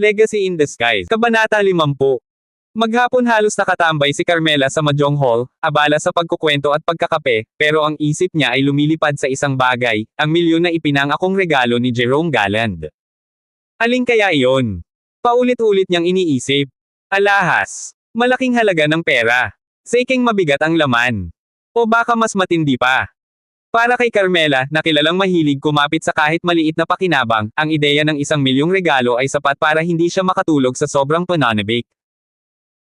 Legacy in Disguise. Kabanata 50. Maghapon halos nakatambay si Carmela sa Mahjong Hall, abala sa pagkukwento at pagkakape, pero ang isip niya ay lumilipad sa isang bagay, ang milyon na ipinangakong regalo ni Jerome Galland. Alin kaya iyon? Paulit-ulit niyang iniisip. Alahas. Malaking halaga ng pera. Seking mabigat ang laman. O baka mas matindi pa. Para kay Carmela, na kilalang mahilig kumapit sa kahit maliit na pakinabang, ang ideya ng 1 milyong regalo ay sapat para hindi siya makatulog sa sobrang pananabik.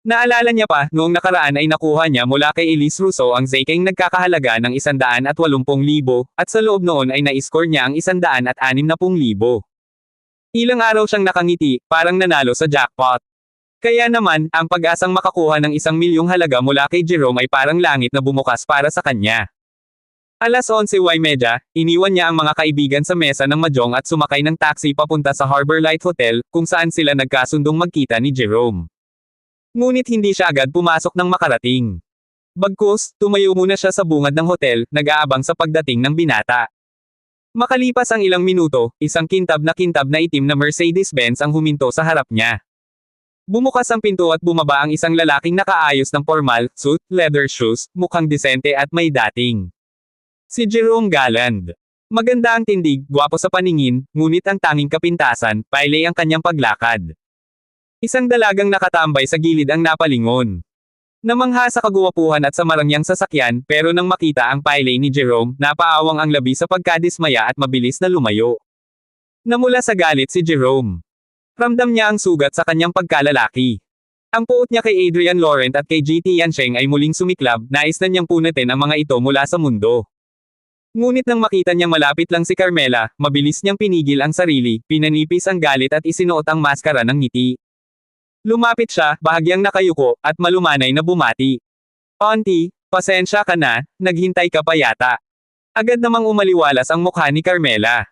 Naalala niya pa, noong nakaraan ay nakuha niya mula kay Elise Russo ang Zeking nagkakahalaga ng 180,000, at sa loob noon ay na-score niya ang 160,000. Ilang araw siyang nakangiti, parang nanalo sa jackpot. Kaya naman, ang pag-asang makakuha ng 1 milyong halaga mula kay Jerome ay parang langit na bumukas para sa kanya. Alas 11:30, iniwan niya ang mga kaibigan sa mesa ng mahjong at sumakay ng taxi papunta sa Harbor Light Hotel, kung saan sila nagkasundong magkita ni Jerome. Ngunit hindi siya agad pumasok nang makarating. Bagkus, tumayo muna siya sa bungad ng hotel, nag-aabang sa pagdating ng binata. Makalipas ang ilang minuto, isang kintab na itim na Mercedes-Benz ang huminto sa harap niya. Bumukas ang pinto at bumaba ang isang lalaking nakaayos ng formal suit, leather shoes, mukhang disente at may dating. Si Jerome Galland. Maganda ang tindig, gwapo sa paningin, ngunit ang tanging kapintasan, pailay ang kanyang paglakad. Isang dalagang nakatambay sa gilid ang napalingon. Namangha sa kagwapuhan at sa marangyang sasakyan, pero nang makita ang pailay ni Jerome, napaawang ang labi sa pagkadismaya at mabilis na lumayo. Namula sa galit si Jerome. Ramdam niya ang sugat sa kanyang pagkalalaki. Ang puot niya kay Adrian Laurent at kay GT Yansheng ay muling sumiklab, nais na niyang punatin ang mga ito mula sa mundo. Ngunit nang makita niyang malapit lang si Carmela, mabilis niyang pinigil ang sarili, pinanipis ang galit at isinuot ang maskara ng ngiti. Lumapit siya, bahagyang nakayuko, at malumanay na bumati. Auntie, pasensya ka na, naghintay ka pa yata. Agad namang umaliwalas ang mukha ni Carmela.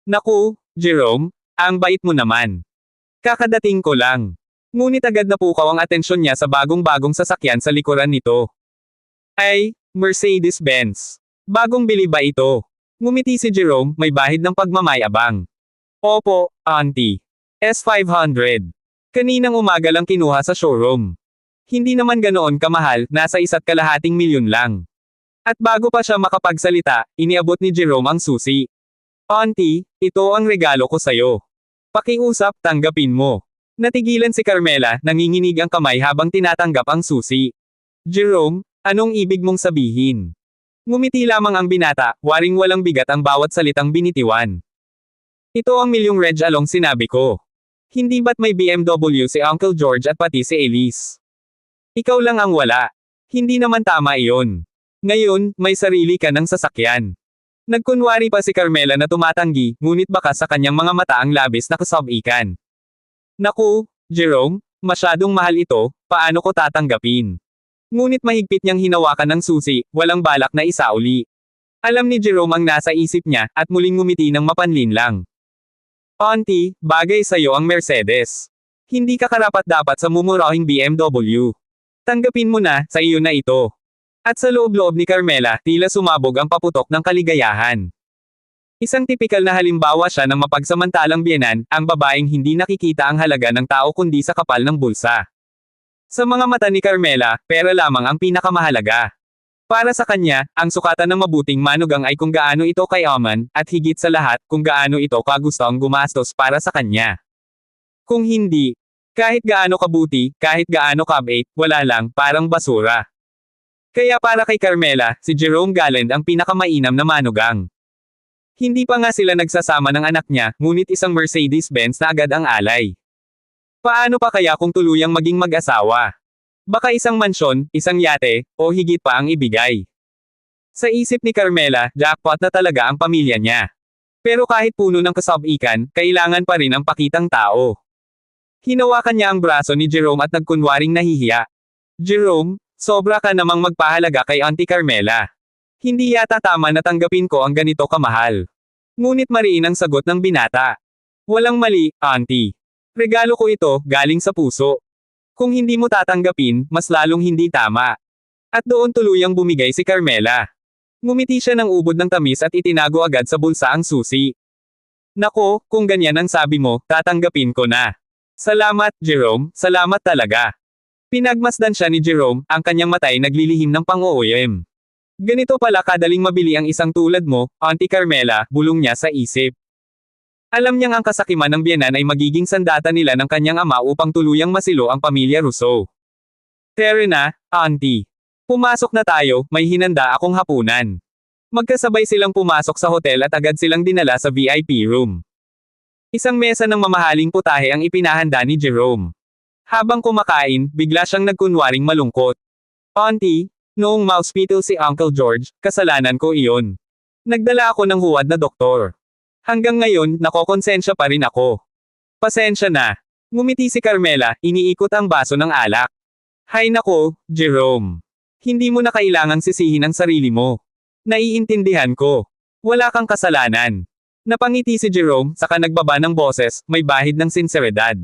Naku, Jerome, ang bait mo naman. Kakadating ko lang. Ngunit agad napukaw ang atensyon niya sa bagong-bagong sasakyan sa likuran nito. Ay, Mercedes-Benz. Bagong bili ba ito? Ngumiti si Jerome, may bahid ng pagmamayabang. Opo, auntie. S500. Kaninang umaga lang kinuha sa showroom. Hindi naman ganoon kamahal, nasa 1.2 milyon lang. At bago pa siya makapagsalita, iniabot ni Jerome ang susi. Auntie, ito ang regalo ko sayo. Pakiusap, tanggapin mo. Natigilan si Carmela, nanginginig ang kamay habang tinatanggap ang susi. Jerome, anong ibig mong sabihin? Ngumiti lamang ang binata, waring walang bigat ang bawat salitang binitiwan. Ito ang 1 milyong Reg Along sinabi ko. Hindi ba't may BMW si Uncle George at pati si Elise? Ikaw lang ang wala. Hindi naman tama iyon. Ngayon, may sarili ka ng sasakyan. Nagkunwari pa si Carmela na tumatanggi, ngunit baka sa kanyang mga mata ang labis na kasabikan. Naku, Jerome, masyadong mahal ito, paano ko tatanggapin? Ngunit mahigpit niyang hinawakan ng susi, walang balak na isauli. Alam ni Jerome ang nasa isip niya, at muling ngumiti ng mapanlinlang. Auntie, bagay sa'yo ang Mercedes. Hindi ka karapat-dapat sa mumurahing BMW. Tanggapin mo na, sa iyo na ito. At sa loob-loob ni Carmela, tila sumabog ang paputok ng kaligayahan. Isang tipikal na halimbawa siya ng mapagsamantalang biyenan, ang babaeng hindi nakikita ang halaga ng tao kundi sa kapal ng bulsa. Sa mga mata ni Carmela, pera lamang ang pinakamahalaga. Para sa kanya, ang sukatan ng mabuting manugang ay kung gaano ito kayaman, at higit sa lahat, kung gaano ito kagustong gumastos para sa kanya. Kung hindi, kahit gaano kabuti, kahit gaano kabait, wala lang, parang basura. Kaya para kay Carmela, si Jerome Galland ang pinakamainam na manugang. Hindi pa nga sila nagsasama ng anak niya, ngunit isang Mercedes-Benz na agad ang alay. Paano pa kaya kung tuluyang maging mag-asawa? Baka isang mansyon, isang yate, o higit pa ang ibigay. Sa isip ni Carmela, jackpot na talaga ang pamilya niya. Pero kahit puno ng kasabikan, kailangan pa rin ang pakitang tao. Hinawakan niya ang braso ni Jerome at nagkunwaring nahihiya. Jerome, sobra ka namang magpahalaga kay Auntie Carmela. Hindi yata tama na tanggapin ko ang ganito kamahal. Ngunit mariin ang sagot ng binata. Walang mali, Auntie. Regalo ko ito, galing sa puso. Kung hindi mo tatanggapin, mas lalong hindi tama. At doon tuluyang bumigay si Carmela. Ngumiti siya ng ubod ng tamis at itinago agad sa bulsa ang susi. Nako, kung ganyan ang sabi mo, tatanggapin ko na. Salamat, Jerome, salamat talaga. Pinagmasdan siya ni Jerome, ang kanyang matay naglilihim ng pang-ooyem. Ganito pala kadaling mabili ang isang tulad mo, Auntie Carmela, bulong niya sa isip. Alam niyang ang kasakiman ng biyenan ay magiging sandata nila ng kanyang ama upang tuluyang masilo ang pamilya Rousseau. Tere na, Auntie. Pumasok na tayo, may hinanda akong hapunan. Magkasabay silang pumasok sa hotel at agad silang dinala sa VIP room. Isang mesa ng mamahaling putahe ang ipinahanda ni Jerome. Habang kumakain, bigla siyang nagkunwaring malungkot. Auntie, noong ma-hospital si Uncle George, kasalanan ko iyon. Nagdala ako ng huwad na doktor. Hanggang ngayon, nakokonsensya pa rin ako. Pasensya na. Ngumiti si Carmela, iniikot ang baso ng alak. Hay nako, Jerome. Hindi mo na kailangang sisihin ang sarili mo. Naiintindihan ko. Wala kang kasalanan. Napangiti si Jerome, saka nagbaba ng boses, may bahid ng sinseridad.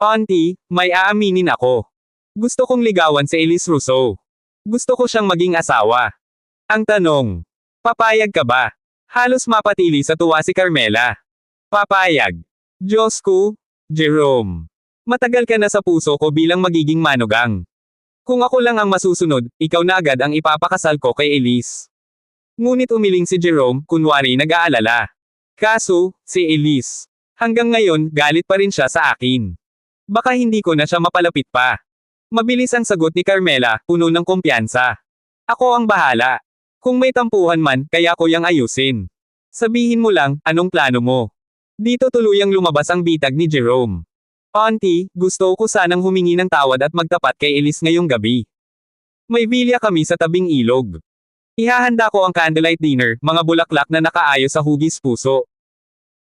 Auntie, may aaminin ako. Gusto kong ligawan si Elise Rousseau. Gusto ko siyang maging asawa. Ang tanong, papayag ka ba? Halos mapatili sa tuwa si Carmela. Papayag. Diyos ko, Jerome. Matagal ka na sa puso ko bilang magiging manugang. Kung ako lang ang masusunod, ikaw na agad ang ipapakasal ko kay Elise. Ngunit umiling si Jerome, kunwari nag-aalala. Kaso, si Elise. Hanggang ngayon, galit pa rin siya sa akin. Baka hindi ko na siya mapalapit pa. Mabilis ang sagot ni Carmela, puno ng kumpiyansa. Ako ang bahala. Kung may tampuhan man, kaya ko yang ayusin. Sabihin mo lang, anong plano mo? Dito tuluyang lumabas ang bitag ni Jerome. Auntie, gusto ko sanang humingi ng tawad at magtapat kay Elise ngayong gabi. May bilya kami sa tabing ilog. Ihahanda ko ang candlelight dinner, mga bulaklak na nakaayos sa hugis puso.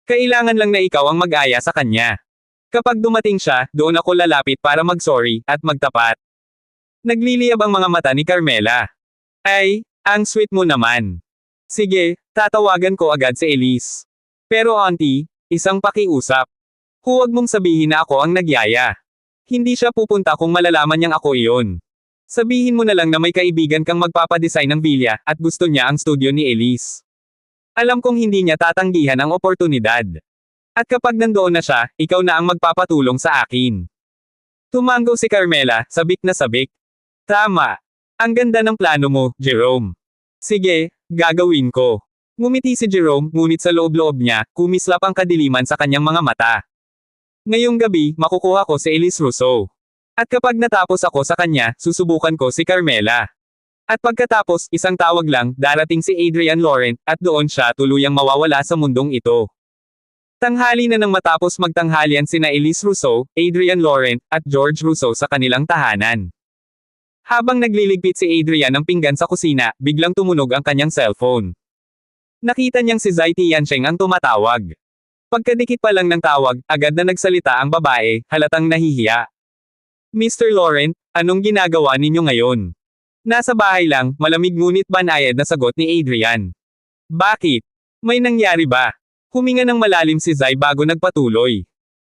Kailangan lang na ikaw ang mag-aya sa kanya. Kapag dumating siya, doon ako lalapit para mag-sorry, at magtapat. Nagliliyab ang mga mata ni Carmela. Ay, ang sweet mo naman. Sige, tatawagan ko agad si Elise. Pero auntie, isang pakiusap. Huwag mong sabihin na ako ang nagyaya. Hindi siya pupunta kung malalaman niyang ako iyon. Sabihin mo na lang na may kaibigan kang magpapadesign ng bilya, at gusto niya ang studio ni Elise. Alam kong hindi niya tatanggihan ang oportunidad. At kapag nandoon na siya, ikaw na ang magpapatulong sa akin. Tumango si Carmela, sabik na sabik. Tama. Ang ganda ng plano mo, Jerome. Sige, gagawin ko. Ngumiti si Jerome, ngunit sa loob-loob niya, kumislap ang kadiliman sa kanyang mga mata. Ngayong gabi, makukuha ko si Elise Rousseau. At kapag natapos ako sa kanya, susubukan ko si Carmela. At pagkatapos, isang tawag lang, darating si Adrian Laurent, at doon siya tuluyang mawawala sa mundong ito. Tanghali na nang matapos magtanghalian sina Elise Rousseau, Adrian Laurent, at George Rousseau sa kanilang tahanan. Habang nagliligpit si Adrian ng pinggan sa kusina, biglang tumunog ang kanyang cellphone. Nakita niyang si Zai Tiancheng ang tumatawag. Pagkadikit pa lang ng tawag, agad na nagsalita ang babae, halatang nahihiya. Mr. Laurent, anong ginagawa ninyo ngayon? Nasa bahay lang, malamig ngunit banayad na sagot ni Adrian. Bakit? May nangyari ba? Huminga ng malalim si Zai bago nagpatuloy.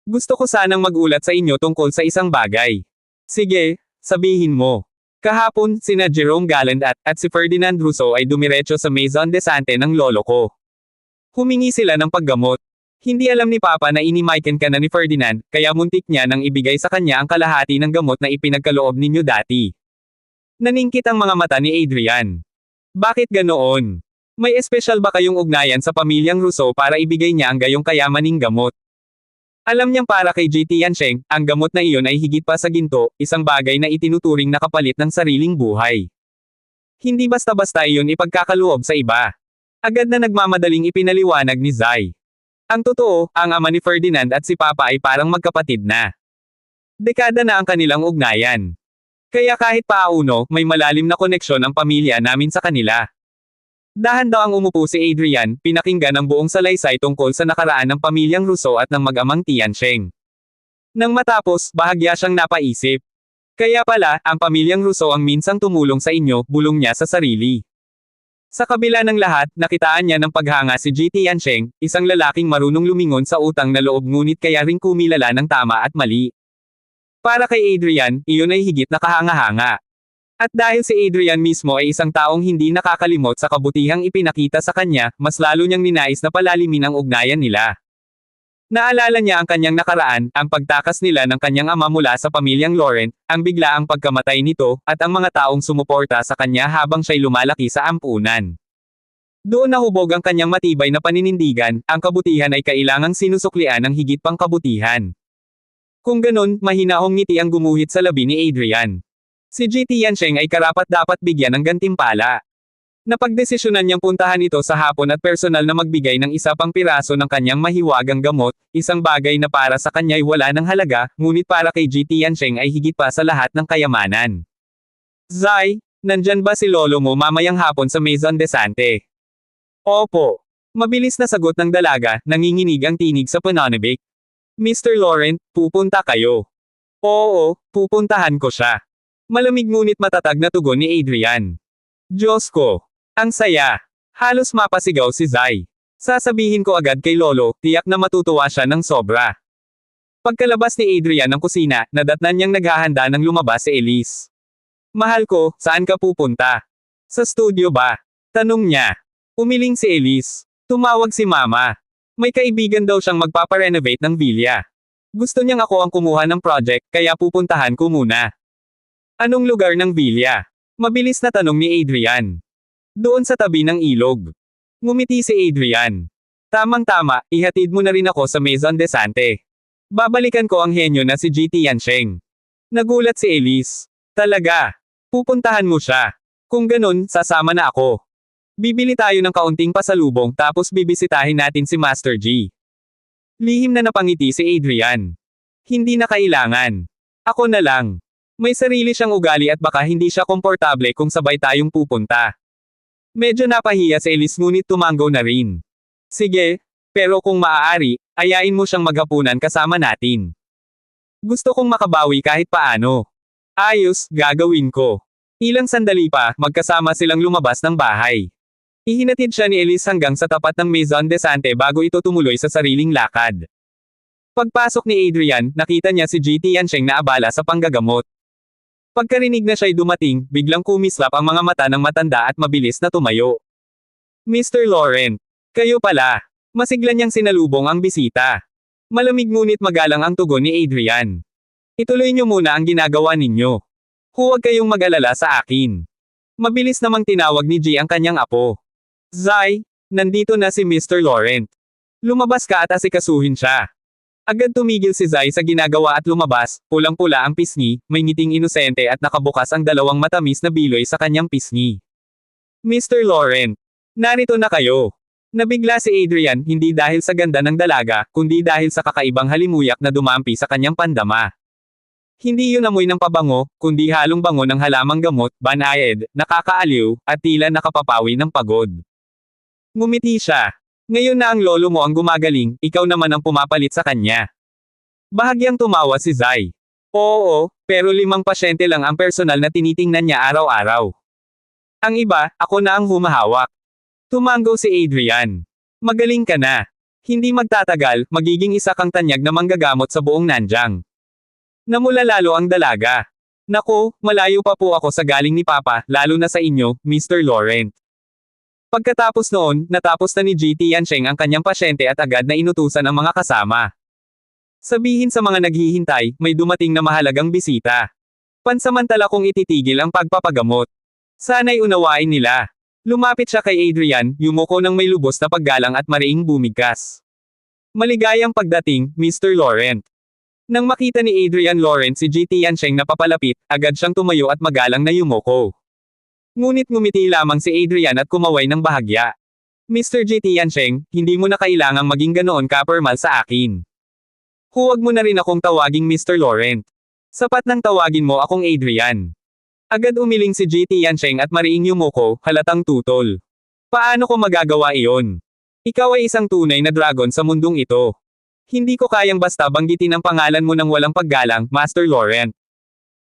Gusto ko sanang magulat sa inyo tungkol sa isang bagay. Sige, sabihin mo. Kahapon, sina Jerome Galland at si Ferdinand Rousseau ay dumiretso sa Maison de Sante ng lolo ko. Humingi sila ng paggamot. Hindi alam ni Papa na inimaiken ka na ni Ferdinand, kaya muntik niya nang ibigay sa kanya ang kalahati ng gamot na ipinagkaloob ninyo dati. Naningkit ang mga mata ni Adrian. Bakit ganoon? May espesyal ba kayong ugnayan sa pamilyang Rousseau para ibigay niya ang gayong kayamaning gamot? Alam niyang para kay J. Tiancheng, ang gamot na iyon ay higit pa sa ginto, isang bagay na itinuturing na kapalit ng sariling buhay. Hindi basta-basta iyon ipagkakaloob sa iba. Agad na nagmamadaling ipinaliwanag ni Zai. Ang totoo, ang ama ni Ferdinand at si Papa ay parang magkapatid na. Dekada na ang kanilang ugnayan. Kaya kahit paauno, may malalim na koneksyon ang pamilya namin sa kanila. Dahan daw ang umupo si Adrian, pinakinggan ang buong salaysay tungkol sa nakaraan ng pamilyang Rousseau at ng mag-amang Tiancheng. Nang matapos, bahagya siyang napaisip. Kaya pala, ang pamilyang Rousseau ang minsang tumulong sa inyo, bulong niya sa sarili. Sa kabila ng lahat, nakitaan niya ng paghanga si J. Tiancheng, isang lalaking marunong lumingon sa utang na loob ngunit kaya ring kumilala ng tama at mali. Para kay Adrian, iyon ay higit na kahanga-hanga. At dahil si Adrian mismo ay isang taong hindi nakakalimot sa kabutihang ipinakita sa kanya, mas lalo niyang ninais na palalimin ang ugnayan nila. Naalala niya ang kanyang nakaraan, ang pagtakas nila ng kanyang ama mula sa pamilyang Laurent, ang biglaang pagkamatay nito, at ang mga taong sumuporta sa kanya habang siya'y lumalaki sa ampunan. Doon nahubog ang kanyang matibay na paninindigan, ang kabutihan ay kailangang sinusuklian ng higit pang kabutihan. Kung ganun, mahinahong ngiti ang gumuhit sa labi ni Adrian. Si Ji Tiansheng ay karapat-dapat bigyan ng gantimpala. Napagdesisyonan niyang puntahan ito sa hapon at personal na magbigay ng isa pang piraso ng kanyang mahiwagang gamot, isang bagay na para sa kanya'y wala ng halaga, ngunit para kay Ji Tiansheng ay higit pa sa lahat ng kayamanan. Zai, nandyan ba si lolo mo mamayang hapon sa Maison de Sante? Opo. Mabilis na sagot ng dalaga, nanginginig ang tinig sa pananabik. Mr. Laurent, pupunta kayo. Oo, pupuntahan ko siya. Malamig ngunit matatag na tugon ni Adrian. Diyos ko. Ang saya. Halos mapasigaw si Zai. Sasabihin ko agad kay Lolo, tiyak na matutuwa siya ng sobra. Pagkalabas ni Adrian ng kusina, nadatnan niyang naghahanda ng lumabas si Elise. Mahal ko, saan ka pupunta? Sa studio ba? Tanong niya. Umiling si Elise. Tumawag si Mama. May kaibigan daw siyang magpaparenovate ng villa. Gusto niyang ako ang kumuha ng project, kaya pupuntahan ko muna. Anong lugar ng villa? Mabilis na tanong ni Adrian. Doon sa tabi ng ilog. Ngumiti si Adrian. Tamang-tama, ihatid mo na rin ako sa Maison de Sante. Babalikan ko ang henyo na si Ji Tiansheng. Nagulat si Elise. Talaga? Pupuntahan mo siya. Kung ganun, sasama na ako. Bibili tayo ng kaunting pasalubong tapos bibisitahin natin si Master Ji. Lihim na napangiti si Adrian. Hindi na kailangan. Ako na lang. May sarili siyang ugali at baka hindi siya komportable kung sabay tayong pupunta. Medyo napahiya si Elise ngunit tumanggo na rin. Sige, pero kung maaari, ayain mo siyang maghapunan kasama natin. Gusto kong makabawi kahit paano. Ayos, gagawin ko. Ilang sandali pa, magkasama silang lumabas ng bahay. Ihinatid siya ni Elise hanggang sa tapat ng Maison de Sante bago ito tumuloy sa sariling lakad. Pagpasok ni Adrian, nakita niya si Ji Tiansheng na abala sa panggagamot. Pagkarinig na siya'y dumating, biglang kumislap ang mga mata ng matanda at mabilis na tumayo. Mr. Laurent, kayo pala. Masigla niyang sinalubong ang bisita. Malamig ngunit magalang ang tugon ni Adrian. Ituloy niyo muna ang ginagawa ninyo. Huwag kayong mag-alala sa akin. Mabilis namang tinawag ni Ji ang kanyang apo. Zai, nandito na si Mr. Laurent. Lumabas ka at asikasuhin siya. Agad tumigil si Zai sa ginagawa at lumabas, pulang-pula ang pisngi, may ngiting inosente at nakabukas ang dalawang matamis na biloy sa kanyang pisngi. Mr. Laurent, narito na kayo. Nabigla si Adrian hindi dahil sa ganda ng dalaga, kundi dahil sa kakaibang halimuyak na dumampi sa kanyang pandama. Hindi yun amoy ng pabango, kundi halong bango ng halamang gamot, banayad, nakakaaliw, at tila nakapapawi ng pagod. Ngumiti siya. Ngayon na ang lolo mo ang gumagaling, ikaw naman ang pumapalit sa kanya. Bahagyang tumawa si Zai. Oo, pero 5 pasyente lang ang personal na tinitingnan niya araw-araw. Ang iba, ako na ang humahawak. Tumanggo si Adrian. Magaling ka na. Hindi magtatagal, magiging isa kang tanyag na manggagamot sa buong Nanjang. Namula lalo ang dalaga. Naku, malayo pa po ako sa galing ni Papa, lalo na sa inyo, Mr. Laurent. Pagkatapos noon, natapos na ni Ji Tiansheng ang kanyang pasyente at agad na inutusan ang mga kasama. Sabihin sa mga naghihintay, may dumating na mahalagang bisita. Pansamantala kong ititigil ang pagpapagamot. Sana'y unawain nila. Lumapit siya kay Adrian, yumuko ng may lubos na paggalang at mariing bumigkas. Maligayang pagdating, Mr. Laurent. Nang makita ni Adrian Laurent si Ji Tiansheng na papalapit, agad siyang tumayo at magalang na yumuko. Ngunit ngumiti lamang si Adrian at kumaway ng bahagya. Mr. Ji Tiansheng, hindi mo na kailangang maging ganoon ka-formal sa akin. Huwag mo na rin akong tawaging Mr. Laurent. Sapat nang tawagin mo akong Adrian. Agad umiling si Ji Tiansheng at mariing yumuko, halatang tutol. Paano ko magagawa iyon? Ikaw ay isang tunay na dragon sa mundong ito. Hindi ko kayang basta banggitin ang pangalan mo ng walang paggalang, Master Laurent.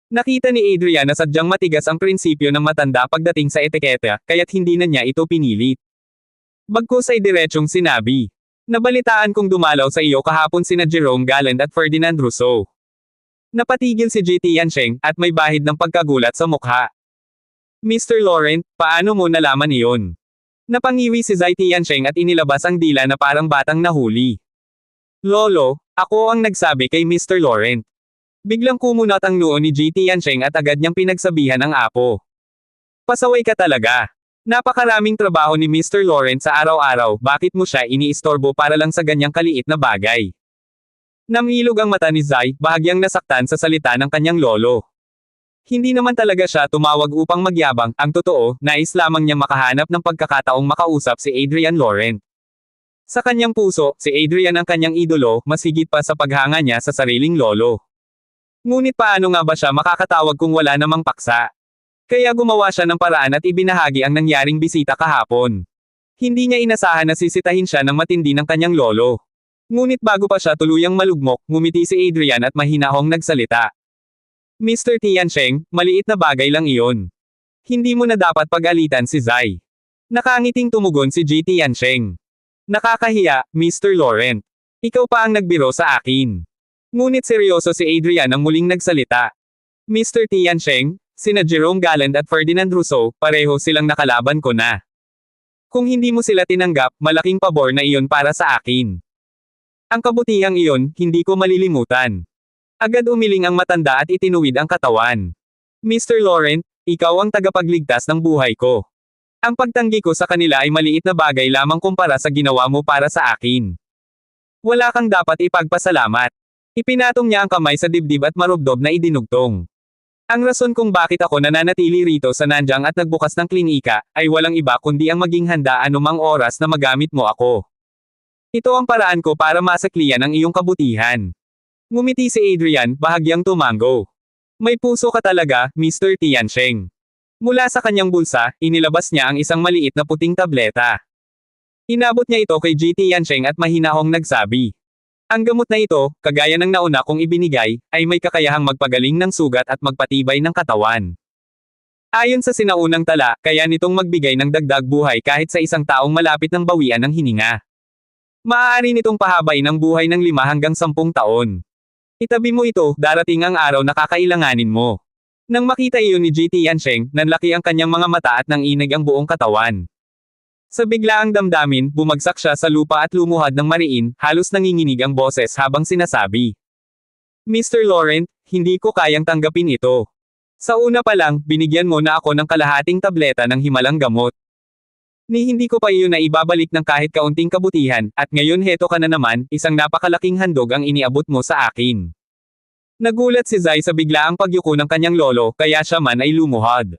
Nakita ni Adrian na sadyang matigas ang prinsipyo ng matanda pagdating sa etiketa, kaya't hindi na niya ito pinilit. Bagkus ay diretsyong sinabi. Nabalitaan kong dumalaw sa iyo kahapon sina Jerome Galland at Ferdinand Rousseau. Napatigil si Ji Tiansheng, at may bahid ng pagkagulat sa mukha. Mr. Laurent, paano mo nalaman iyon? Napangiwi si Zai Tiancheng at inilabas ang dila na parang batang nahuli. Lolo, ako ang nagsabi kay Mr. Laurent. Biglang kumunat ang noo ni Ji Tiancheng at agad niyang pinagsabihan ang apo. Pasaway ka talaga. Napakaraming trabaho ni Mr. Laurent sa araw-araw, bakit mo siya iniistorbo para lang sa ganyang kaliit na bagay? Namilog ang mata ni Zai, bahagyang nasaktan sa salita ng kanyang lolo. Hindi naman talaga siya tumawag upang magyabang, ang totoo, nais lamang niya makahanap ng pagkakataong makausap si Adrian Laurent. Sa kanyang puso, si Adrian ang kanyang idolo, mas higit pa sa paghanga niya sa sariling lolo. Ngunit paano nga ba siya makakatawag kung wala namang paksa? Kaya gumawa siya ng paraan at ibinahagi ang nangyaring bisita kahapon. Hindi niya inasahan na sisitahin siya ng matindi ng kanyang lolo. Ngunit bago pa siya tuluyang malugmok, ngumiti si Adrian at mahinahong nagsalita. Mr. Tiancheng, maliit na bagay lang iyon. Hindi mo na dapat pag-alitan si Zai. Nakangiting tumugon si Ji Tiancheng. Nakakahiya, Mr. Laurent. Ikaw pa ang nagbiro sa akin. Ngunit seryoso si Adrian ang muling nagsalita. Mr. Tiancheng, sina Jerome Galland at Ferdinand Rousseau, pareho silang nakalaban ko na. Kung hindi mo sila tinanggap, malaking pabor na iyon para sa akin. Ang kabutihang iyon, hindi ko malilimutan. Agad umiling ang matanda at itinuwid ang katawan. Mr. Laurent, ikaw ang tagapagligtas ng buhay ko. Ang pagtanggi ko sa kanila ay maliit na bagay lamang kumpara sa ginawa mo para sa akin. Wala kang dapat ipagpasalamat. Ipinatong niya ang kamay sa dibdib at marubdob na idinugtong. Ang rason kung bakit ako nananatili rito sa Nanjang at nagbukas ng klinika, ay walang iba kundi ang maging handa anumang oras na magamit mo ako. Ito ang paraan ko para masakliyan ang iyong kabutihan. Ngumiti si Adrian, bahagyang tumango. May puso ka talaga, Mr. Tiancheng. Mula sa kanyang bulsa, inilabas niya ang isang maliit na puting tableta. Inabot niya ito kay Ji Tiancheng at mahinahong nagsabi. Ang gamot na ito, kagaya ng nauna kong ibinigay, ay may kakayahang magpagaling ng sugat at magpatibay ng katawan. Ayon sa sinaunang tala, kaya nitong magbigay ng dagdag buhay kahit sa isang taong malapit ng bawian ng hininga. Maaari nitong pahabay ng buhay ng 5 hanggang 10 taon. Itabi mo ito, darating ang araw na kakailanganin mo. Nang makita iyon ni Ji Tiancheng, nanlaki ang kanyang mga mata at nanginig ang buong katawan. Sa biglaang damdamin, bumagsak siya sa lupa at lumuhad ng mariin, halos nanginginig ang boses habang sinasabi. Mr. Laurent, hindi ko kayang tanggapin ito. Sa una pa lang, binigyan mo na ako ng kalahating tableta ng himalang gamot. Ni hindi ko pa iyon na ibabalik ng kahit kaunting kabutihan, at ngayon heto ka na naman, isang napakalaking handog ang iniabot mo sa akin. Nagulat si Zai sa biglaang pagyuko ng kanyang lolo, kaya siya man ay lumuhad.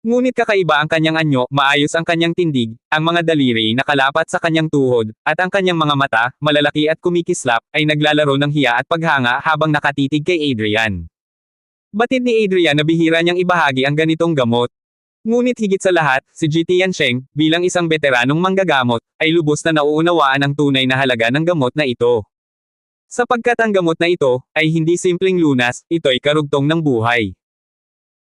Ngunit kakaiba ang kanyang anyo, maayos ang kanyang tindig, ang mga daliri nakalapat sa kanyang tuhod, at ang kanyang mga mata, malalaki at kumikislap, ay naglalaro ng hiya at paghanga habang nakatitig kay Adrian. Batid ni Adrian na bihira niyang ibahagi ang ganitong gamot. Ngunit higit sa lahat, si Ji Tiancheng, bilang isang veteranong manggagamot, ay lubos na nauunawaan ang tunay na halaga ng gamot na ito. Sapagkat ang gamot na ito, ay hindi simpleng lunas, ito'y karugtong ng buhay.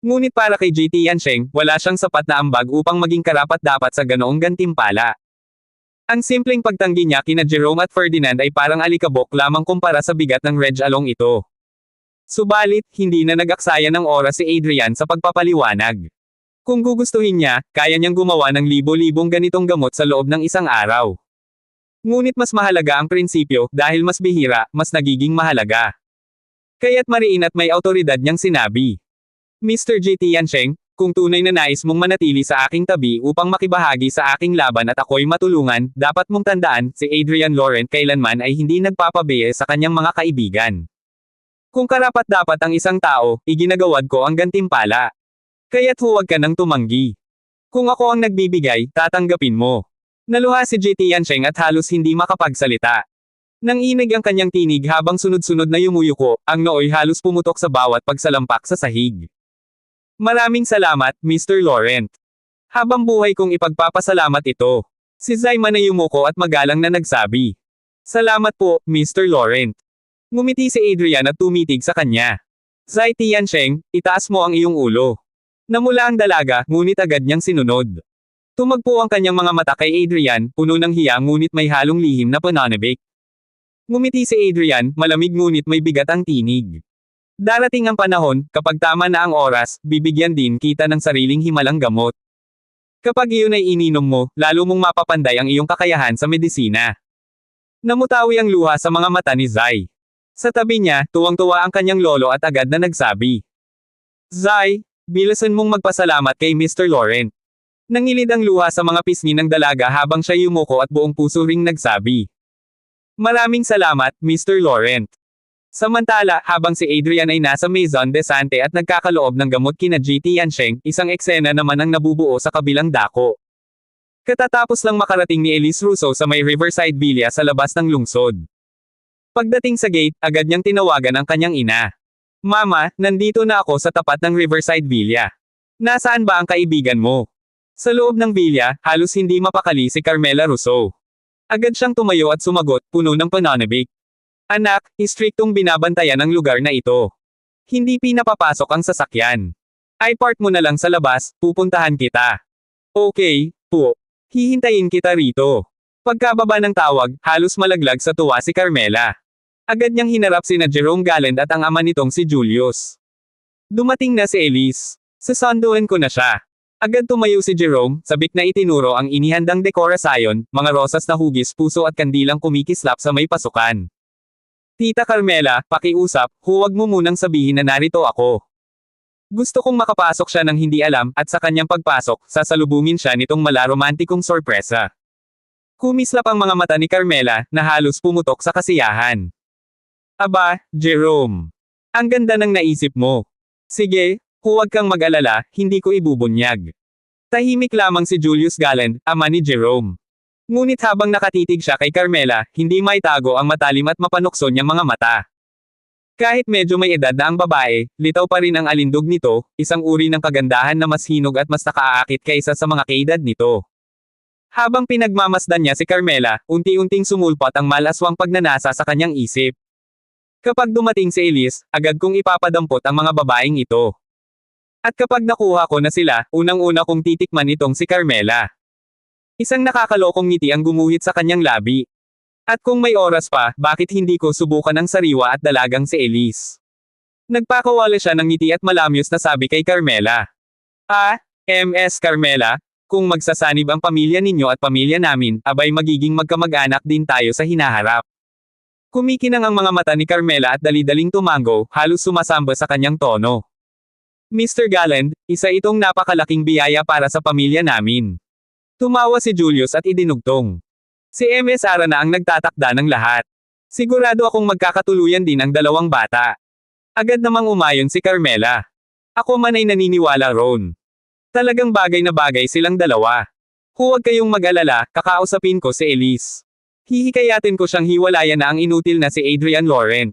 Ngunit para kay Ji Tiancheng, wala siyang sapat na ambag upang maging karapat-dapat sa ganoong gantimpala. Ang simpleng pagtanggi niya kina Jerome at Ferdinand ay parang alikabok lamang kumpara sa bigat ng Reg Along ito. Subalit, hindi na nag-aksaya ng oras si Adrian sa pagpapaliwanag. Kung gugustuhin niya, kaya niyang gumawa ng libo-libong ganitong gamot sa loob ng isang araw. Ngunit mas mahalaga ang prinsipyo, dahil mas bihira, mas nagiging mahalaga. Kaya't mariin at may autoridad niyang sinabi. Mr. Ji Tiancheng, kung tunay na nais mong manatili sa aking tabi upang makibahagi sa aking laban at ako'y matulungan, dapat mong tandaan, si Adrian Laurent kailanman ay hindi nagpapabiye sa kanyang mga kaibigan. Kung karapat-dapat ang isang tao, iginagawad ko ang gantimpala. Kaya't huwag ka nang tumanggi. Kung ako ang nagbibigay, tatanggapin mo. Naluha si Ji Tiancheng at halos hindi makapagsalita. Nanginig ang kanyang tinig habang sunod-sunod na yumuyuko, ang nooy halos pumutok sa bawat pagsalampak sa sahig. Maraming salamat, Mr. Laurent. Habang buhay kong ipagpapasalamat ito. Si Zai man ay yumuko at magalang na nagsabi. Salamat po, Mr. Laurent. Ngumiti si Adrian at tumitig sa kanya. Zai Tiancheng, itaas mo ang iyong ulo. Namula ang dalaga, ngunit agad niyang sinunod. Tumagpo ang kanyang mga mata kay Adrian, puno ng hiya ngunit may halong lihim na pananabik. Ngumiti si Adrian, malamig ngunit may bigat ang tinig. Darating ang panahon, kapag tama na ang oras, bibigyan din kita ng sariling himalang gamot. Kapag iyon ay ininom mo, lalo mong mapapanday ang iyong kakayahan sa medisina. Namutawi ang luha sa mga mata ni Zai. Sa tabi niya, tuwang-tuwa ang kanyang lolo at agad na nagsabi. Zai, bilasan mong magpasalamat kay Mr. Laurent. Nangilid ang luha sa mga pisngi ng dalaga habang siya yumuko at buong puso ring nagsabi. Maraming salamat, Mr. Laurent. Samantala, habang si Adrian ay nasa Maison de Sante at nagkakaloob ng gamot kina GT Yansheng, isang eksena naman ang nabubuo sa kabilang dako. Katatapos lang makarating ni Elise Russo sa may Riverside Villa sa labas ng lungsod. Pagdating sa gate, agad niyang tinawagan ang kanyang ina. Mama, nandito na ako sa tapat ng Riverside Villa. Nasaan ba ang kaibigan mo? Sa loob ng villa, halos hindi mapakali si Carmela Russo. Agad siyang tumayo at sumagot, puno ng pananabik. Anak, istriktong binabantayan ang lugar na ito. Hindi pinapapasok ang sasakyan. I-park mo na lang sa labas, pupuntahan kita. Okay, po. Hihintayin kita rito. Pagkababa ng tawag, halos malaglag sa tuwa si Carmela. Agad niyang hinarap sina Jerome Galland at ang ama nitong si Julius. Dumating na si Elise. Sasanduan ko na siya. Agad tumayo si Jerome, sabik na itinuro ang inihandang dekorasyon, mga rosas na hugis puso at kandilang kumikislap sa may pasukan. Tita Carmela, pakiusap, huwag mo munang sabihin na narito ako. Gusto kong makapasok siya ng hindi alam, at sa kanyang pagpasok, sasalubungin siya nitong malaromantikong sorpresa. Kumislap ang mga mata ni Carmela, na halos pumutok sa kasiyahan. Aba, Jerome. Ang ganda ng naisip mo. Sige, huwag kang mag-alala, hindi ko ibubunyag. Tahimik lamang si Julius Galland, ama ni Jerome. Ngunit habang nakatitig siya kay Carmela, hindi maitago ang matalim at mapanukso niyang mga mata. Kahit medyo may edad na ang babae, litaw pa rin ang alindog nito, isang uri ng kagandahan na mas hinog at mas nakaaakit kaysa sa mga kaedad nito. Habang pinagmamasdan niya si Carmela, unti-unting sumulpot ang malaswang pagnanasa sa kanyang isip. Kapag dumating si Elise, agad kong ipapadampot ang mga babaeng ito. At kapag nakuha ko na sila, unang-una kong titikman itong si Carmela. Isang nakakalokong ngiti ang gumuhit sa kanyang labi. At kung may oras pa, bakit hindi ko subukan ang sariwa at dalagang si Elise? Nagpakawala siya ng ngiti at malamyos na sabi kay Carmela. Ms. Carmela, kung magsasanib ang pamilya ninyo at pamilya namin, abay magiging magkamag-anak din tayo sa hinaharap. Kumikinang ang mga mata ni Carmela at dali-daling tumango, halos sumasamba sa kanyang tono. Mr. Galland, isa itong napakalaking biyaya para sa pamilya namin. Tumawa si Julius at idinugtong. Si Ms. Ara na ang nagtatakda ng lahat. Sigurado akong magkakatuluyan din ang dalawang bata. Agad namang umayon si Carmela. Ako man ay naniniwala roon. Talagang bagay na bagay silang dalawa. Huwag kayong mag-alala, kakausapin ko si Elise. Hihikayatin ko siyang hiwalayan na ang inutil na si Adrian Laurent.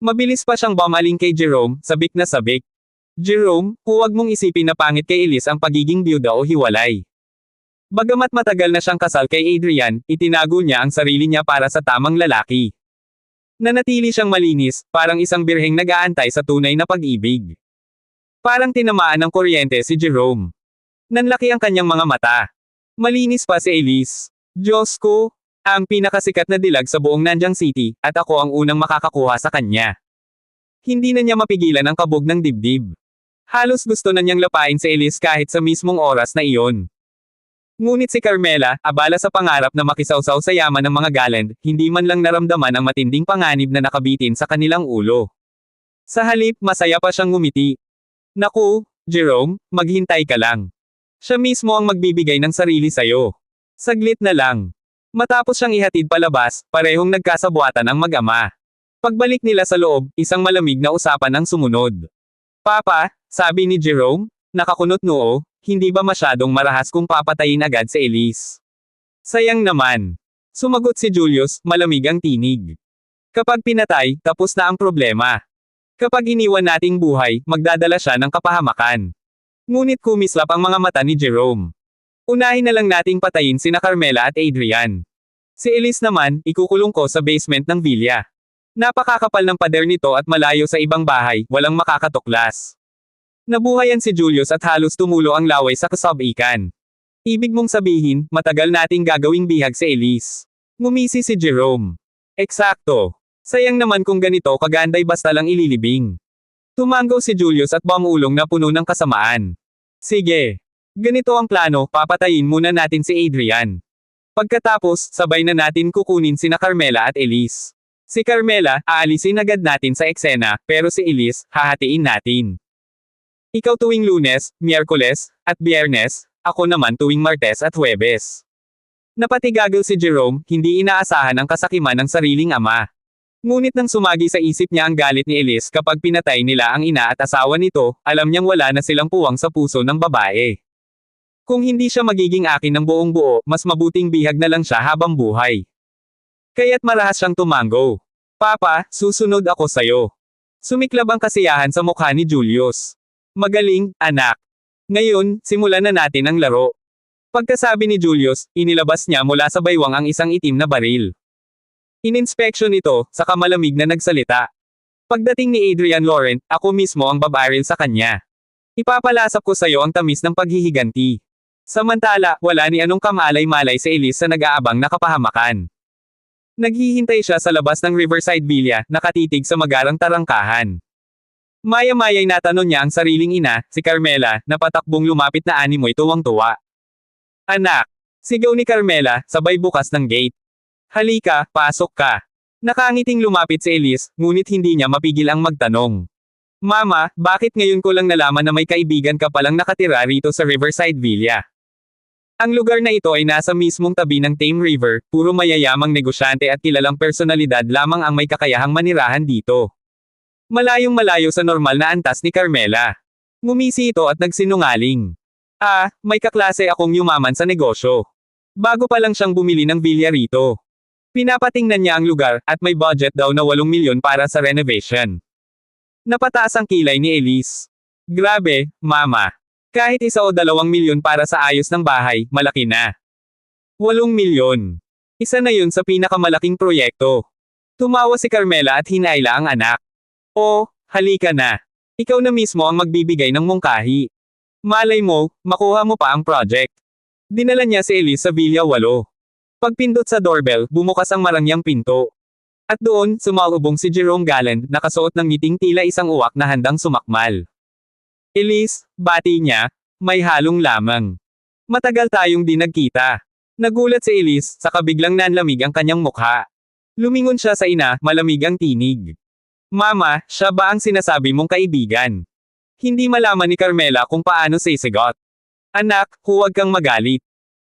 Mabilis pa siyang bumaling kay Jerome, sabik na sabik. Jerome, huwag mong isipin na pangit kay Elise ang pagiging byuda o hiwalay. Bagamat matagal na siyang kasal kay Adrian, itinago niya ang sarili niya para sa tamang lalaki. Nanatili siyang malinis, parang isang birheng nag-aantay sa tunay na pag-ibig. Parang tinamaan ng kuryente si Jerome. Nanlaki ang kanyang mga mata. Malinis pa si Elise. Diyos ko, ang pinakasikat na dilag sa buong Nanjing City, at ako ang unang makakakuha sa kanya. Hindi na niya mapigilan ang kabog ng dibdib. Halos gusto na niyang lapain si Elise kahit sa mismong oras na iyon. Ngunit si Carmela, abala sa pangarap na makisawsaw sa yaman ng mga Galland, hindi man lang naramdaman ang matinding panganib na nakabitin sa kanilang ulo. Sa halip, masaya pa siyang ngumiti. Naku, Jerome, maghintay ka lang. Siya mismo ang magbibigay ng sarili sayo. Saglit na lang. Matapos siyang ihatid palabas, parehong nagkasabuatan ang mag-ama. Pagbalik nila sa loob, isang malamig na usapan ang sumunod. Papa, sabi ni Jerome, nakakunot noo, hindi ba masyadong marahas kung papatayin agad si Elise? Sayang naman. Sumagot si Julius, malamig ang tinig. Kapag pinatay, tapos na ang problema. Kapag iniwan nating buhay, magdadala siya ng kapahamakan. Ngunit kumislap ang mga mata ni Jerome. Unahin na lang nating patayin sina Carmela at Adrian. Si Elise naman, ikukulong ko sa basement ng villa. Napakakapal ng pader nito at malayo sa ibang bahay, walang makakatuklas. Nabuhayan si Julius at halos tumulo ang laway sa kasabikan. Ibig mong sabihin, matagal nating gagawing bihag si Elise. Ngumisi si Jerome. Eksakto. Sayang naman kung ganito kaganday basta lang ililibing. Tumango si Julius at bumulong na puno ng kasamaan. Sige. Ganito ang plano, papatayin muna natin si Adrian. Pagkatapos, sabay na natin kukunin sina Carmela at Elise. Si Carmela, aalisin agad natin sa eksena, pero si Elise, hahatiin natin. Ikaw tuwing Lunes, Miyerkules, at Biyernes, ako naman tuwing Martes at Huwebes. Napatigagal si Jerome, hindi inaasahan ang kasakiman ng sariling ama. Ngunit nang sumagi sa isip niya ang galit ni Elise kapag pinatay nila ang ina at asawa nito, alam niyang wala na silang puwang sa puso ng babae. Kung hindi siya magiging akin ng buong buo, mas mabuting bihag na lang siya habang buhay. Kaya't marahas siyang tumango. Papa, susunod ako sayo. Sumiklab ang kasiyahan sa mukha ni Julius. Magaling, anak. Ngayon, simulan na natin ang laro. Pagkasabi ni Julius, inilabas niya mula sa baywang ang isang itim na baril. Ininspeksyon ito, saka malamig na nagsalita. Pagdating ni Adrian Laurent, ako mismo ang babaril sa kanya. Ipapalasap ko sayo ang tamis ng paghihiganti. Samantala, wala ni anong kamalay-malay si Elise sa nag-aabang na kapahamakan. Naghihintay siya sa labas ng Riverside Villa, nakatitig sa magarang tarangkahan. Maya-maya'y natanong niya ang sariling ina, si Carmela, na patakbong lumapit na animoy tuwang-tuwa. Anak! Sigaw ni Carmela, sabay bukas ng gate. Halika, pasok ka. Nakangiting lumapit si Elise, ngunit hindi niya mapigil ang magtanong. Mama, bakit ngayon ko lang nalaman na may kaibigan ka palang nakatira rito sa Riverside Villa? Ang lugar na ito ay nasa mismong tabi ng Tame River, puro mayayamang negosyante at kilalang personalidad lamang ang may kakayahang manirahan dito. Malayong malayo sa normal na antas ni Carmela. Ngumisi ito at nagsinungaling. May kaklase akong yumaman sa negosyo. Bago pa lang siyang bumili ng villa rito. Pinapatingnan niya ang lugar, at may budget daw na 8 milyon para sa renovation. Napataas ang kilay ni Elise. Grabe, mama. Kahit 1 o 2 milyon para sa ayos ng bahay, malaki na. 8 milyon. Isa na yun sa pinakamalaking proyekto. Tumawa si Carmela at hinaila ang anak. Halika na. Ikaw na mismo ang magbibigay ng mungkahi. Malay mo, makuha mo pa ang project. Dinala niya si Elise sa Villa 8. Pagpindot sa doorbell, bumukas ang marangyang pinto. At doon, sumalubong si Jerome Galland, nakasuot ng ngiting tila isang uwak na handang sumakmal. Elise, bati niya, may halong lamang. Matagal tayong di nagkita. Nagulat si Elise, saka biglang nanlamig ang kanyang mukha. Lumingon siya sa ina, malamig ang tinig. Mama, siya ba ang sinasabi mong kaibigan? Hindi malaman ni Carmela kung paano sisigot. Anak, huwag kang magalit.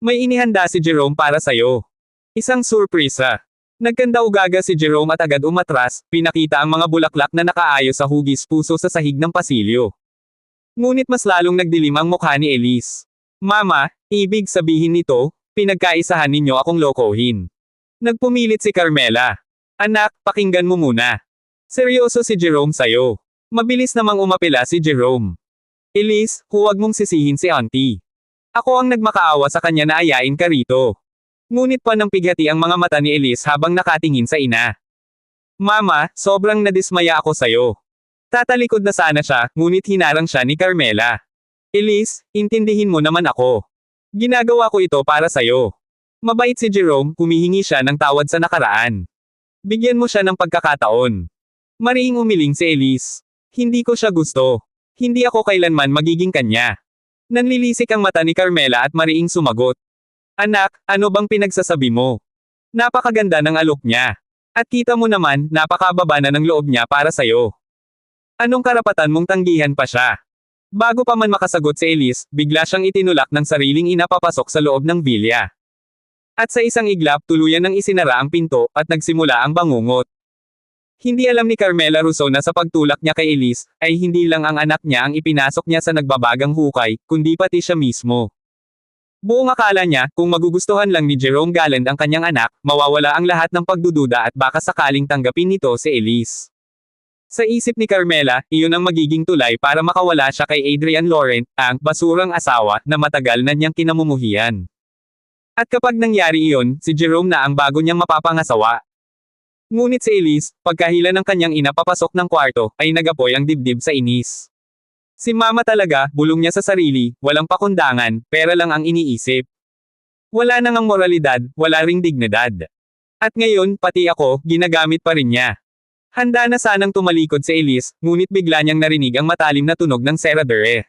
May inihanda si Jerome para sayo. Isang surpresa. Nagkandaugaga si Jerome at agad umatras, pinakita ang mga bulaklak na nakaayos sa hugis puso sa sahig ng pasilyo. Ngunit mas lalong nagdilim ang mukha ni Elise. Mama, ibig sabihin nito, pinagkaisahan ninyo akong lokohin. Nagpumilit si Carmela. Anak, pakinggan mo muna. Seryoso si Jerome sayo. Mabilis namang umapela si Jerome. Elise, huwag mong sisihin si auntie. Ako ang nagmakaawa sa kanya na ayain ka rito. Ngunit panampigati ang mga mata ni Elise habang nakatingin sa ina. Mama, sobrang nadismaya ako sayo. Tatalikod na sana siya, ngunit hinarang siya ni Carmela. Elise, intindihin mo naman ako. Ginagawa ko ito para sayo. Mabait si Jerome, humihingi siya ng tawad sa nakaraan. Bigyan mo siya ng pagkakataon. Mariing umiling si Elise. Hindi ko siya gusto. Hindi ako kailanman magiging kanya. Nanlilisik ang mata ni Carmela at mariing sumagot. Anak, ano bang pinagsasabi mo? Napakaganda ng alok niya. At kita mo naman, napakababa na ng loob niya para sayo. Anong karapatan mong tanggihan pa siya? Bago pa man makasagot si Elise, bigla siyang itinulak ng sariling ina papasok sa loob ng villa. At sa isang iglap tuluyan nang isinara ang pinto, at nagsimula ang bangungot. Hindi alam ni Carmela Russo na sa pagtulak niya kay Elise, ay hindi lang ang anak niya ang ipinasok niya sa nagbabagang hukay, kundi pati siya mismo. Buong akala niya, kung magugustuhan lang ni Jerome Galland ang kanyang anak, mawawala ang lahat ng pagdududa at baka sakaling tanggapin nito si Elise. Sa isip ni Carmela, iyon ang magiging tulay para makawala siya kay Adrian Laurent, ang basurang asawa na matagal na niyang kinamumuhian. At kapag nangyari iyon, si Jerome na ang bago niyang mapapangasawa. Ngunit si Elise, pagkahila ng kanyang ina papasok ng kwarto, ay nagapoy ang dibdib sa inis. Si mama talaga, bulong niya sa sarili, walang pakundangan, pera lang ang iniisip. Wala nang ang moralidad, wala ring dignidad. At ngayon, pati ako, ginagamit pa rin niya. Handa na sanang tumalikod si Elise, ngunit bigla niyang narinig ang matalim na tunog ng serradure.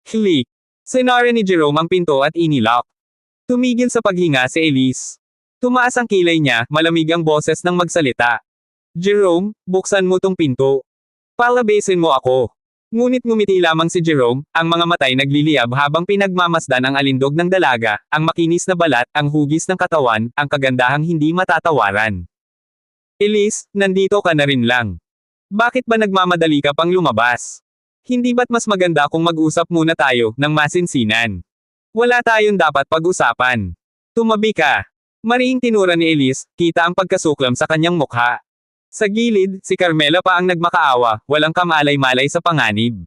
Click! Sinara ni Jerome ang pinto at inilock. Tumigil sa paghinga si Elise. Tumaas ang kilay niya, malamig ang boses ng magsalita. Jerome, buksan mo tong pinto. Palabesin mo ako. Ngunit ngumiti lamang si Jerome, ang mga matay nagliliyab habang pinagmamasdan ang alindog ng dalaga, ang makinis na balat, ang hugis ng katawan, ang kagandahang hindi matatawaran. Elise, nandito ka na rin lang. Bakit ba nagmamadali ka pang lumabas? Hindi ba't mas maganda kung mag-usap muna tayo, ng masinsinan? Wala tayong dapat pag-usapan. Tumabi ka. Mariing tinura ni Elise, kita ang pagkasuklam sa kanyang mukha. Sa gilid, si Carmela pa ang nagmakaawa, walang kamalay-malay sa panganib.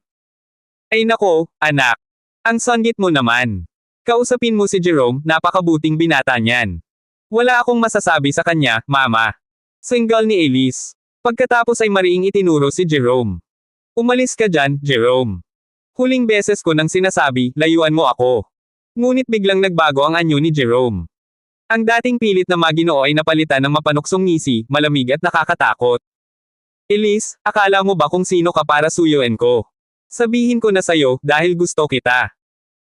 Ay nako, anak. Ang sanggit mo naman. Kausapin mo si Jerome, napakabuting binata niyan. Wala akong masasabi sa kanya, mama. Single ni Elise. Pagkatapos ay mariing itinuro si Jerome. Umalis ka dyan, Jerome. Huling beses ko nang sinasabi, layuan mo ako. Ngunit biglang nagbago ang anyo ni Jerome. Ang dating pilit na Maginoo ay napalitan ng mapanuksong ngisi, malamig at nakakatakot. Elise, akala mo ba kung sino ka para suyuin ko? Sabihin ko na sayo, dahil gusto kita.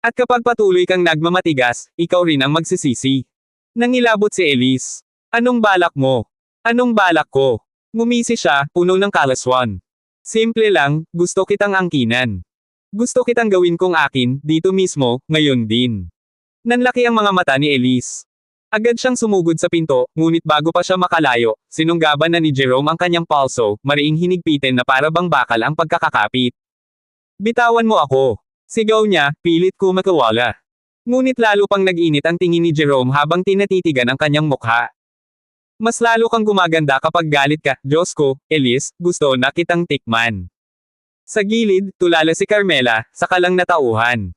At kapag patuloy kang nagmamatigas, ikaw rin ang magsisisi. Nangilabot si Elise. Anong balak mo? Anong balak ko? Ngumisi siya, puno ng kalaswan. Simple lang, gusto kitang angkinan. Gusto kitang gawin kong akin, dito mismo, ngayon din. Nanlaki ang mga mata ni Elise. Agad siyang sumugod sa pinto, ngunit bago pa siya makalayo, sinunggaban na ni Jerome ang kanyang palso, mariing hinigpitin na para bang bakal ang pagkakakapit. Bitawan mo ako. Sigaw niya, pilit kumakawala. Ngunit lalo pang nag-init ang tingin ni Jerome habang tinatitigan ang kanyang mukha. Mas lalo kang gumaganda kapag galit ka, Diyos ko, Elise, gusto na kitang tikman. Sa gilid, tulala si Carmela, sa kalang natauhan.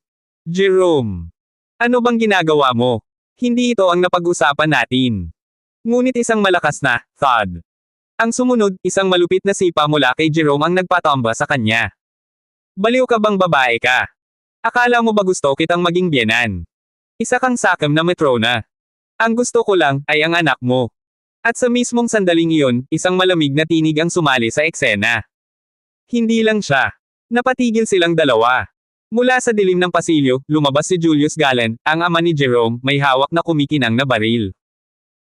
Jerome. Ano bang ginagawa mo? Hindi ito ang napag-usapan natin. Ngunit isang malakas na, thud. Ang sumunod, isang malupit na sipa mula kay Jerome ang nagpatamba sa kanya. Baliw ka bang babae ka? Akala mo ba gusto kitang maging biyenan? Isa kang sakam na metrona. Ang gusto ko lang, ay ang anak mo. At sa mismong sandaling iyon, isang malamig na tinig ang sumali sa eksena. Hindi lang siya. Napatigil silang dalawa. Mula sa dilim ng pasilyo, lumabas si Julius Gallant, ang ama ni Jerome, may hawak na kumikinang na baril.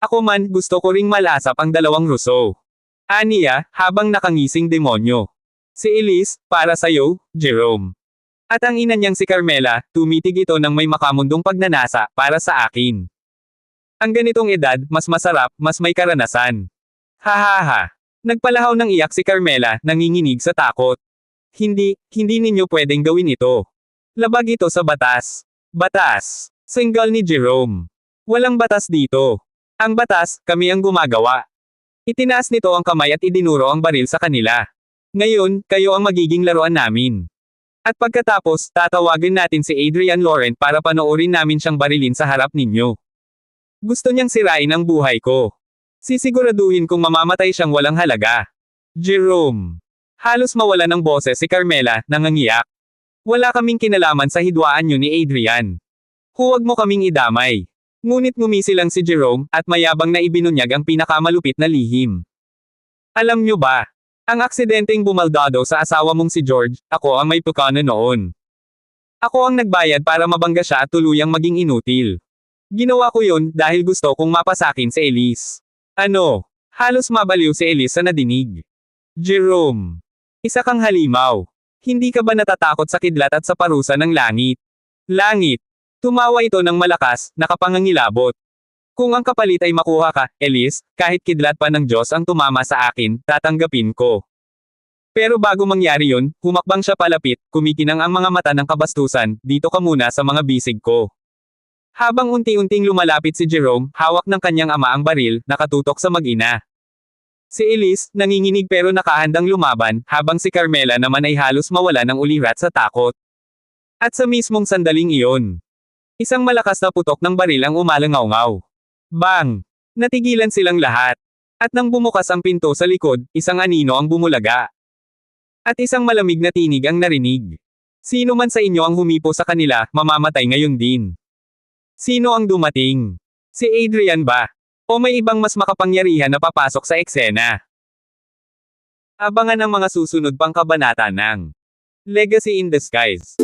Ako man, gusto ko ring malasap ang dalawang Russo. Aniya, habang nakangising demonyo. Si Elise, para sa'yo, Jerome. At ang ina niyang si Carmela, tumitig ito ng may makamundong pagnanasa, para sa akin. Ang ganitong edad, mas masarap, mas may karanasan. Hahaha. Nagpalahaw ng iyak si Carmela, nanginginig sa takot. Hindi ninyo pwedeng gawin ito. Labag ito sa batas. Batas. Single ni Jerome. Walang batas dito. Ang batas, kami ang gumagawa. Itinaas nito ang kamay at idinuro ang baril sa kanila. Ngayon, kayo ang magiging laruan namin. At pagkatapos, tatawagin natin si Adrian Laurent para panoorin namin siyang barilin sa harap ninyo. Gusto niyang sirain ang buhay ko. Sisiguraduhin kong mamamatay siyang walang halaga. Jerome. Halos mawala ng boses si Carmela, nangangiyak. Wala kaming kinalaman sa hidwaan niyo ni Adrian. Huwag mo kaming idamay. Ngunit ngumisi lang si Jerome, at mayabang na ibinunyag ang pinakamalupit na lihim. Alam niyo ba? Ang aksidenteng bumaldado sa asawa mong si George, ako ang may pukana noon. Ako ang nagbayad para mabangga siya at tuluyang maging inutil. Ginawa ko yun dahil gusto kong mapasakin si Elise. Ano? Halos mabaliw si Elise sa nadinig. Jerome. Isa kang halimaw. Hindi ka ba natatakot sa kidlat at sa parusa ng langit? Langit. Tumawa ito ng malakas, nakapangangilabot. Kung ang kapalit ay makuha ka, Elise, kahit kidlat pa ng Diyos ang tumama sa akin, tatanggapin ko. Pero bago mangyari yun, humakbang siya palapit, kumikinang ang mga mata ng kabastusan, dito ka muna sa mga bisig ko. Habang unti-unting lumalapit si Jerome, hawak ng kanyang ama ang baril, nakatutok sa mag-ina. Si Elise, nanginginig pero nakahandang lumaban, habang si Carmela naman ay halos mawala ng ulirat sa takot. At sa mismong sandaling iyon, isang malakas na putok ng baril ang umalangaw-ngaw. Bang! Natigilan silang lahat. At nang bumukas ang pinto sa likod, isang anino ang bumulaga. At isang malamig na tinig ang narinig. Sino man sa inyo ang humipo sa kanila, mamamatay ngayon din. Sino ang dumating? Si Adrian ba? O may ibang mas makapangyarihan na papasok sa eksena? Abangan ang mga susunod pang kabanata ng Legacy in Disguise.